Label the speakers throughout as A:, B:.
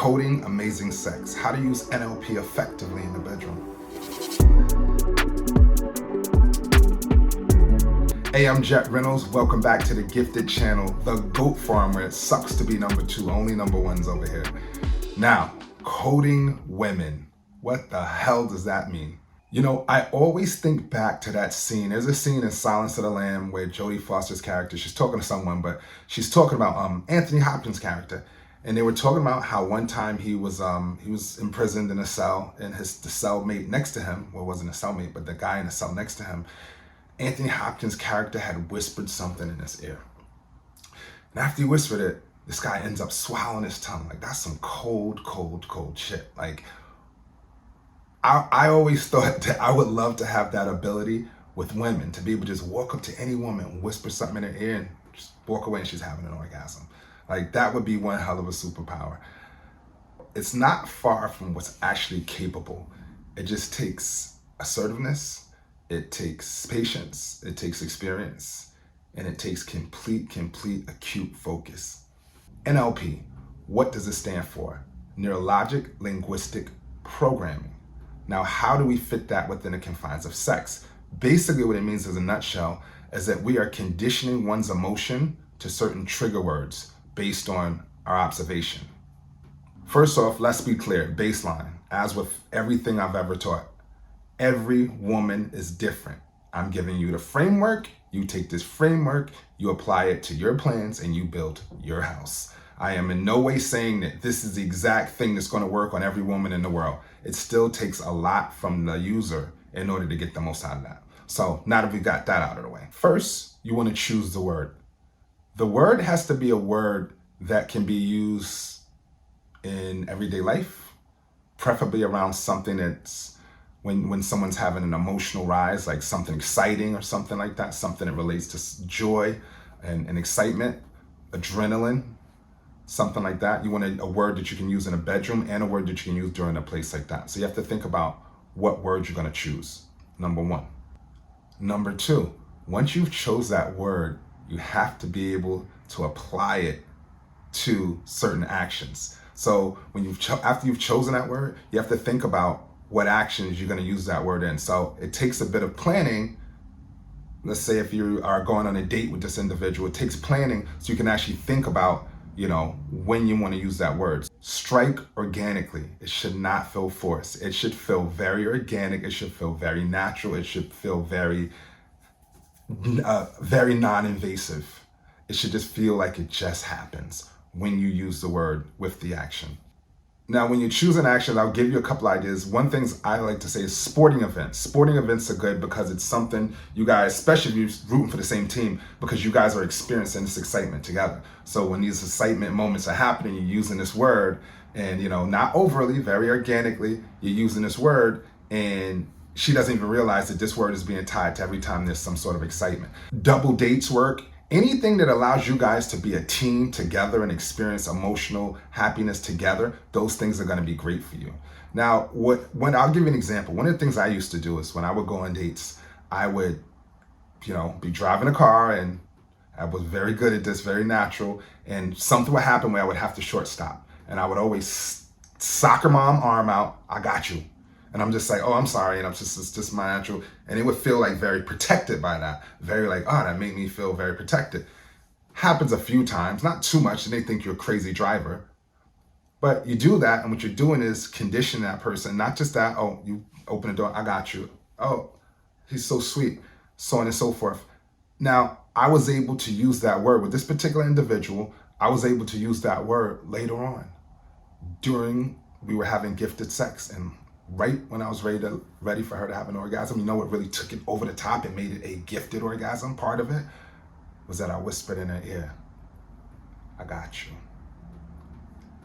A: Coding Amazing Sex, how to use NLP effectively in the bedroom. Hey, I'm Jet Reynolds. Welcome back to the gifted channel, The Goat Farm, where it sucks to be number 2, only number 1's over here. Now, coding women. What the hell does that mean? You know, I always think back to that scene. There's a scene in Silence of the Lamb where Jodie Foster's character, she's talking to someone, but she's talking about Anthony Hopkins' character. And they were talking about how one time he was imprisoned in a cell, and the cellmate next to him, well, it wasn't a cellmate, but the guy in the cell next to him, Anthony Hopkins' character had whispered something in his ear. And after he whispered it, this guy ends up swallowing his tongue. Like, that's some cold, cold, cold shit. Like, I always thought that I would love to have that ability with women, to be able to just walk up to any woman and whisper something in her ear and just walk away and she's having an orgasm. Like, that would be one hell of a superpower. It's not far from what's actually capable. It just takes assertiveness, it takes patience, it takes experience, and it takes complete acute focus. NLP, what does it stand for? Neurologic Linguistic Programming. Now, how do we fit that within the confines of sex? Basically, what it means in a nutshell is that we are conditioning one's emotion to certain trigger words based on our observation. First off, let's be clear, baseline. As with everything I've ever taught, every woman is different. I'm giving you the framework, you take this framework, you apply it to your plans, and you build your house. I am in no way saying that this is the exact thing that's going to work on every woman in the world. It still takes a lot from the user in order to get the most out of that. So now that we got that out of the way, first, you want to choose the word. The word has to be a word that can be used in everyday life, preferably around something that's when someone's having an emotional rise, like something exciting or something like that, something that relates to joy and excitement, adrenaline, something like that. You want a word that you can use in a bedroom and a word that you can use during a place like that. So you have to think about what words you're going to choose, number 1. Number 2, once you've chose that word, you have to be able to apply it to certain actions. So when after you've chosen that word, you have to think about what actions you're going to use that word in. So it takes a bit of planning. Let's say if you are going on a date with this individual, it takes planning so you can actually think about, you know, when you want to use that word. Strike organically. It should not feel forced. It should feel very organic. It should feel very natural. It should feel very non-invasive. It should just feel like it just happens when you use the word with the action. Now, when you choose an action, I'll give you a couple ideas. One thing I like to say is sporting events. Sporting events are good because it's something you guys, especially if you're rooting for the same team, because you guys are experiencing this excitement together. So when these excitement moments are happening, you're using this word and, you know, not overly, very organically, you're using this word, and she doesn't even realize that this word is being tied to every time there's some sort of excitement. Double dates work. Anything that allows you guys to be a team together and experience emotional happiness together, those things are going to be great for you. Now, when I'll give you an example. One of the things I used to do is when I would go on dates, I would, you know, be driving a car, and I was very good at this, very natural, and something would happen where I would have to short stop, and I would always soccer mom arm out, I got you. And I'm just like, oh, I'm sorry, and it's just my natural. And it would feel like very protected by that. Very like, oh, that made me feel very protected. Happens a few times, not too much, and they think you're a crazy driver. But you do that, and what you're doing is condition that person. Not just that, oh, you open the door, I got you. Oh, he's so sweet, so on and so forth. Now, I was able to use that word with this particular individual. I was able to use that word later on during we were having gifted sex, and right when I was ready for her to have an orgasm, you know what really took it over the top and made it a gifted orgasm? Part of it was that I whispered in her ear, I got you.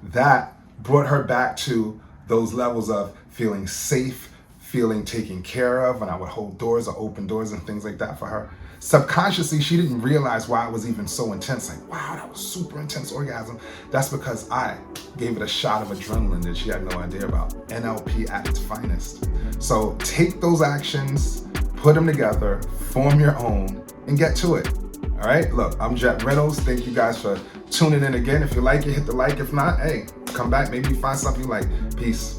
A: That brought her back to those levels of feeling safe, feeling taken care of, and I would hold doors or open doors and things like that for her. Subconsciously, she didn't realize why it was even so intense. Like, wow, that was super intense orgasm. That's because I gave it a shot of adrenaline that she had no idea about. NLP at its finest. So take those actions, put them together, form your own, and get to it. All right, look, I'm Jet Reynolds. Thank you guys for tuning in again. If you like it, hit the like. If not, hey, come back. Maybe you find something you like. Peace.